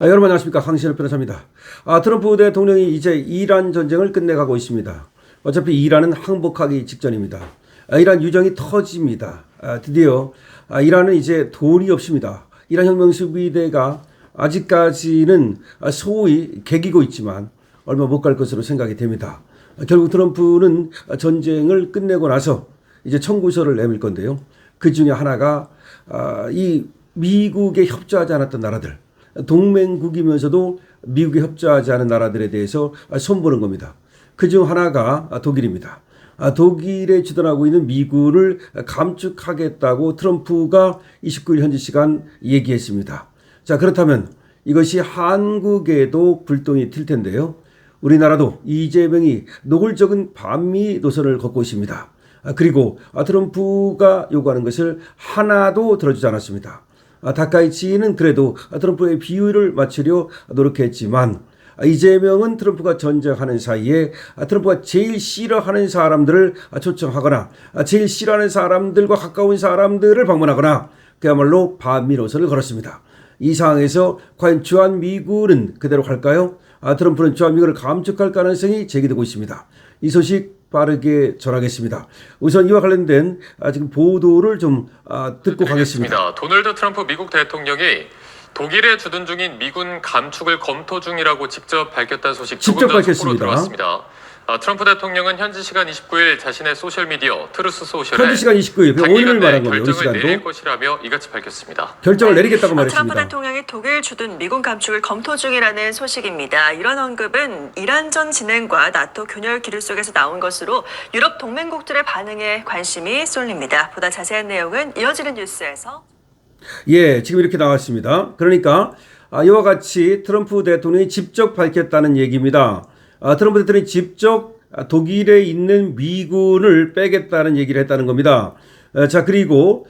여러분 안녕하십니까. 강신일 변호사입니다. 트럼프 대통령이 이제 이란 전쟁을 끝내가고 있습니다. 어차피 이란은 항복하기 직전입니다. 이란 유정이 터집니다. 드디어 이란은 이제 돈이 없습니다. 이란 혁명수비대가 아직까지는 소위 개기고 있지만 얼마 못 갈 것으로 생각이 됩니다. 결국 트럼프는 전쟁을 끝내고 나서 이제 청구서를 내밀 건데요. 그 중에 하나가 이 미국에 협조하지 않았던 나라들, 동맹국이면서도 미국에 협조하지 않은 나라들에 대해서 손보는 겁니다. 그중 하나가 독일입니다. 독일에 주둔하고 있는 미군을 감축하겠다고 트럼프가 29일 현지 시간 얘기했습니다. 자, 그렇다면 이것이 한국에도 불똥이 튈 텐데요. 우리나라도 이재명이 노골적인 반미 노선을 걷고 있습니다. 그리고 트럼프가 요구하는 것을 하나도 들어주지 않았습니다. 다카이치는 그래도 트럼프의 비율을 맞추려 노력했지만 이재명은 트럼프가 전쟁하는 사이에 트럼프가 제일 싫어하는 사람들을 초청하거나 제일 싫어하는 사람들과 가까운 사람들을 방문하거나 그야말로 반미 노선을 걸었습니다. 이 상황에서 과연 주한미군은 그대로 갈까요? 트럼프는 주한미군을 감축할 가능성이 제기되고 있습니다. 이 소식 빠르게 전하겠습니다. 우선 이와 관련된 지금 보도를 좀 듣고 가겠습니다. 도널드 트럼프 미국 대통령이 독일에 주둔 중인 미군 감축을 검토 중이라고 직접 밝혔다는 소식 조금 전 속보로 들어왔습니다. 트럼프 대통령은 현지 시간 29일 자신의 소셜미디어 트루스 소셜에 현지 시간 29일 오늘 말한 거예요. 결정을 내릴 것이라며 이같이 밝혔습니다. 결정을 내리겠다고 말했습니다. 트럼프 대통령이 독일 주둔 미군 감축을 검토 중이라는 소식입니다. 이런 언급은 이란전 진행과 나토 균열 기류 속에서 나온 것으로 유럽 동맹국들의 반응에 관심이 쏠립니다. 보다 자세한 내용은 이어지는 뉴스에서 지금 이렇게 나왔습니다. 그러니까 이와 같이 트럼프 대통령이 직접 밝혔다는 얘기입니다. 트럼프 대통령이 직접 독일에 있는 미군을 빼겠다는 얘기를 했다는 겁니다. 자, 그리고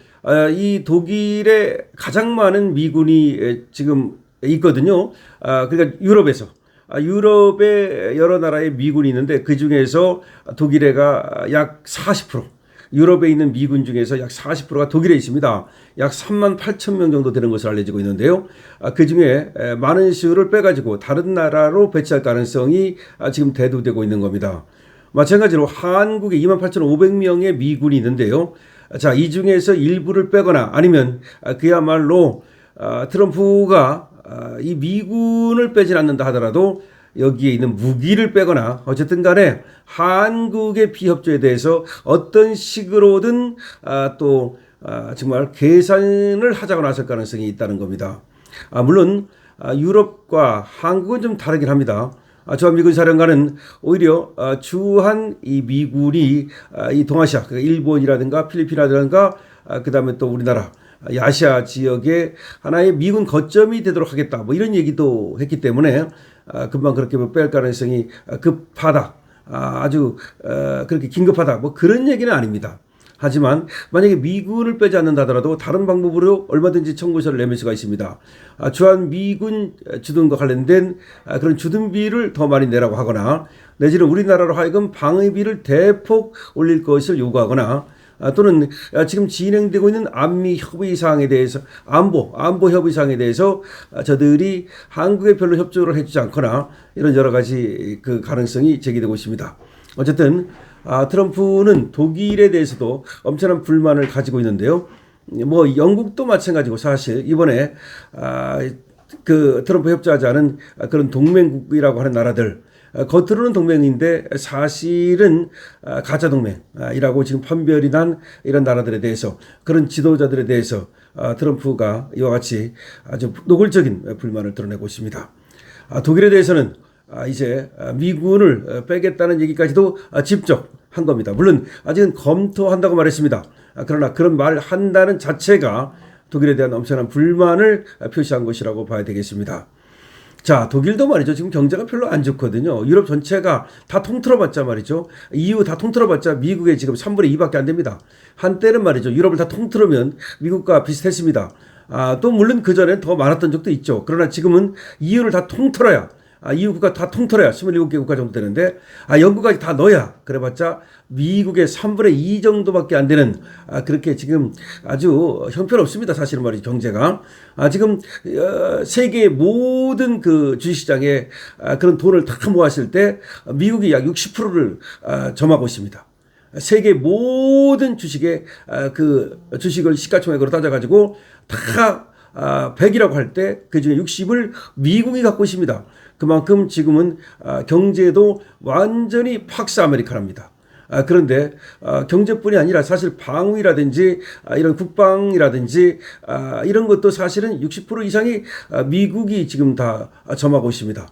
이 독일에 가장 많은 미군이 지금 있거든요. 그러니까 유럽에서. 유럽의 여러 나라의 미군이 있는데 그 중에서 독일에가 약 40%. 유럽에 있는 미군 중에서 약 40%가 독일에 있습니다. 약 3만 8천 명 정도 되는 것으로 알려지고 있는데요. 그 중에 많은 수를 빼가지고 다른 나라로 배치할 가능성이 지금 대두되고 있는 겁니다. 마찬가지로 한국에 2만 8,500명의 미군이 있는데요. 자, 이 중에서 일부를 빼거나 아니면 그야말로 트럼프가 이 미군을 빼진 않는다 하더라도 여기에 있는 무기를 빼거나 어쨌든 간에 한국의 비협조에 대해서 어떤 식으로든 정말 계산을 하자고 나설 가능성이 있다는 겁니다. 물론 유럽과 한국은 좀 다르긴 합니다. 주한미군 사령관은 오히려 주한 이 미군이 이 동아시아, 그러니까 일본이라든가 필리핀이라든가 그 다음에 또 우리나라 아시아 지역에 하나의 미군 거점이 되도록 하겠다. 뭐 이런 얘기도 했기 때문에 금방 그렇게 뺄 가능성이 급하다. 아주 그렇게 긴급하다. 뭐 그런 얘기는 아닙니다. 하지만 만약에 미군을 빼지 않는다 하더라도 다른 방법으로 얼마든지 청구서를 내밀 수가 있습니다. 주한 미군 주둔과 관련된 그런 주둔비를 더 많이 내라고 하거나 내지는 우리나라로 하여금 방위비를 대폭 올릴 것을 요구하거나 또는 지금 진행되고 있는 안미 협의 사항에 대해서 안보 협의 사항에 대해서 저들이 한국에 별로 협조를 해주지 않거나 이런 여러 가지 그 가능성이 제기되고 있습니다. 어쨌든 트럼프는 독일에 대해서도 엄청난 불만을 가지고 있는데요. 뭐 영국도 마찬가지고 사실 이번에 그 트럼프 협조하지 않은 그런 동맹국이라고 하는 나라들 겉으로는 동맹인데 사실은 가짜 동맹이라고 지금 판별이 난 이런 나라들에 대해서 그런 지도자들에 대해서 트럼프가 이와 같이 아주 노골적인 불만을 드러내고 있습니다. 독일에 대해서는 이제 미군을 빼겠다는 얘기까지도 직접 한 겁니다. 물론 아직은 검토한다고 말했습니다. 그러나 그런 말 한다는 자체가 독일에 대한 엄청난 불만을 표시한 것이라고 봐야 되겠습니다. 자, 독일도 말이죠. 지금 경제가 별로 안 좋거든요. 유럽 전체가 다 통틀어봤자 말이죠. EU 다 통틀어봤자 미국의 지금 3분의 2밖에 안 됩니다. 한때는 말이죠. 유럽을 다 통틀으면 미국과 비슷했습니다. 또 물론 그전엔 더 많았던 적도 있죠. 그러나 지금은 EU를 다 통틀어야 EU 국가 다 통틀어야 27개 국가 정도 되는데 영국까지 다 넣어야 그래봤자 미국의 3분의 2 정도밖에 안 되는 그렇게 지금 아주 형편없습니다. 사실은 말이죠. 경제가. 지금 세계의 모든 그 주식시장에 그런 돈을 다 모았을 때 미국이 약 60%를 점하고 있습니다. 세계 모든 주식의 그 주식을 시가총액으로 따져가지고 다 100이라고 할 때 그중에 60을 미국이 갖고 있습니다. 그만큼 지금은 경제도 완전히 팍스 아메리카노입니다. 그런데 경제뿐이 아니라 사실 방위라든지 이런 국방이라든지 이런 것도 사실은 60% 이상이 미국이 지금 다 점하고 있습니다.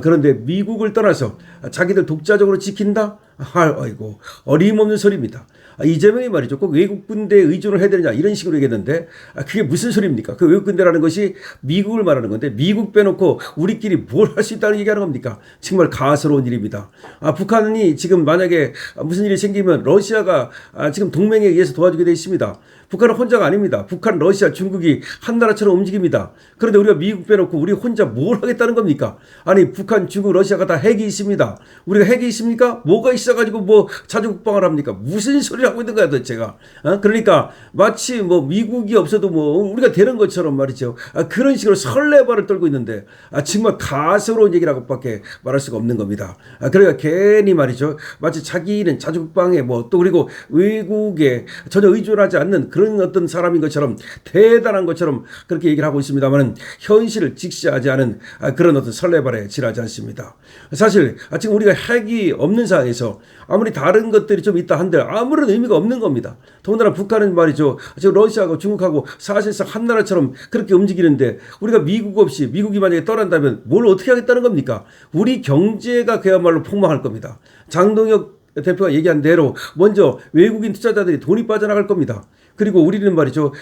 그런데 미국을 떠나서 자기들 독자적으로 지킨다? 아이고 어림없는 소리입니다. 이재명이 말이죠. 꼭 외국 군대에 의존을 해야 되느냐 이런 식으로 얘기했는데 그게 무슨 소리입니까? 그 외국 군대라는 것이 미국을 말하는 건데 미국 빼놓고 우리끼리 뭘 할 수 있다는 얘기하는 겁니까? 정말 가스로운 일입니다. 북한이 지금 만약에 무슨 일이 생기면 러시아가 지금 동맹에 의해서 도와주게 되어 있습니다. 북한은 혼자가 아닙니다. 북한, 러시아, 중국이 한 나라처럼 움직입니다. 그런데 우리가 미국 빼놓고 우리 혼자 뭘 하겠다는 겁니까? 아니 북한, 중국, 러시아가 다 핵이 있습니다. 우리가 핵이 있습니까? 뭐가 있어가지고 뭐 자주국방을 합니까? 무슨 소리를 하고 있는 거야 도대체가. 그러니까 마치 뭐 미국이 없어도 뭐 우리가 되는 것처럼 말이죠. 그런 식으로 설레발을 떨고 있는데 정말 가스로운 얘기라고밖에 말할 수가 없는 겁니다. 그러니까 괜히 말이죠. 마치 자기는 자주국방에 뭐 또 그리고 외국에 전혀 의존하지 않는 그런 어떤 사람인 것처럼 대단한 것처럼 그렇게 얘기를 하고 있습니다만 현실을 직시하지 않은 그런 어떤 설레발에 지나지 않습니다. 사실 지금 우리가 핵이 없는 상황에서 아무리 다른 것들이 좀 있다 한들 아무런 의미가 없는 겁니다. 더군다나 북한은 말이죠. 지금 러시아하고 중국하고 사실상 한 나라처럼 그렇게 움직이는데 우리가 미국 없이 미국이 만약에 떠난다면 뭘 어떻게 하겠다는 겁니까? 우리 경제가 그야말로 폭망할 겁니다. 장동혁 대표가 얘기한 대로 먼저 외국인 투자자들이 돈이 빠져나갈 겁니다. 그리고 우리는 말이죠.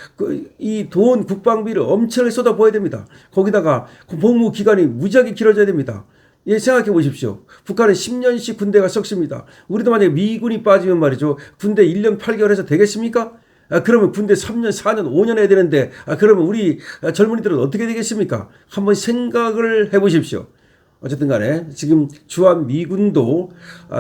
이 돈 국방비를 엄청나게 쏟아부어야 됩니다. 거기다가 복무 기간이 무지하게 길어져야 됩니다. 예, 생각해 보십시오. 북한은 10년씩 군대가 썩습니다. 우리도 만약에 미군이 빠지면 말이죠. 군대 1년 8개월 해서 되겠습니까? 그러면 군대 3년, 4년, 5년 해야 되는데 그러면 우리 젊은이들은 어떻게 되겠습니까? 한번 생각을 해 보십시오. 어쨌든 간에 지금 주한 미군도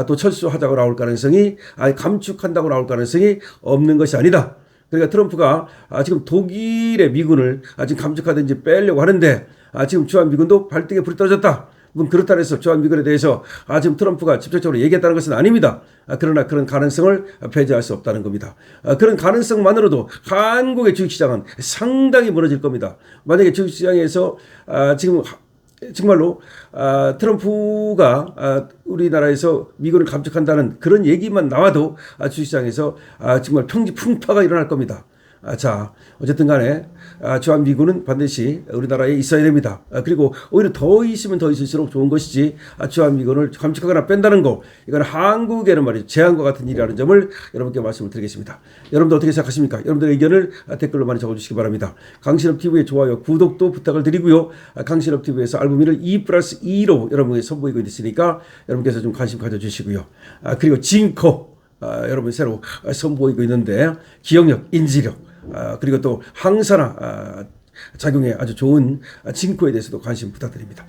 또 철수하자고 나올 가능성이 감축한다고 나올 가능성이 없는 것이 아니다. 그러니까 트럼프가 지금 독일의 미군을 지금 감축하든지 빼려고 하는데 지금 주한 미군도 발등에 불이 떨어졌다. 그렇다 해서 주한 미군에 대해서 지금 트럼프가 직접적으로 얘기했다는 것은 아닙니다. 그러나 그런 가능성을 배제할 수 없다는 겁니다. 그런 가능성만으로도 한국의 주식시장은 상당히 무너질 겁니다. 만약에 주식시장에서 지금 정말로 트럼프가 우리나라에서 미군을 감축한다는 그런 얘기만 나와도 주식시장에서 정말 풍파가 일어날 겁니다. 자, 어쨌든 간에 주한 미군은 반드시 우리나라에 있어야 됩니다. 그리고 오히려 더 있으면 더 있을수록 좋은 것이지 주한 미군을 감축하거나 뺀다는 거 이건 한국에는 말이죠. 재앙과 같은 일이라는 점을 여러분께 말씀을 드리겠습니다. 여러분들 어떻게 생각하십니까? 여러분들의 의견을 댓글로 많이 적어주시기 바랍니다. 강신업TV의 좋아요, 구독도 부탁을 드리고요. 강신업TV에서 알부민을 2+2로 여러분에게 선보이고 있으니까 여러분께서 좀 관심 가져주시고요. 그리고 징코 여러분 새로 선보이고 있는데 기억력, 인지력 그리고 또 항산화 작용에 아주 좋은 징코에 대해서도 관심 부탁드립니다.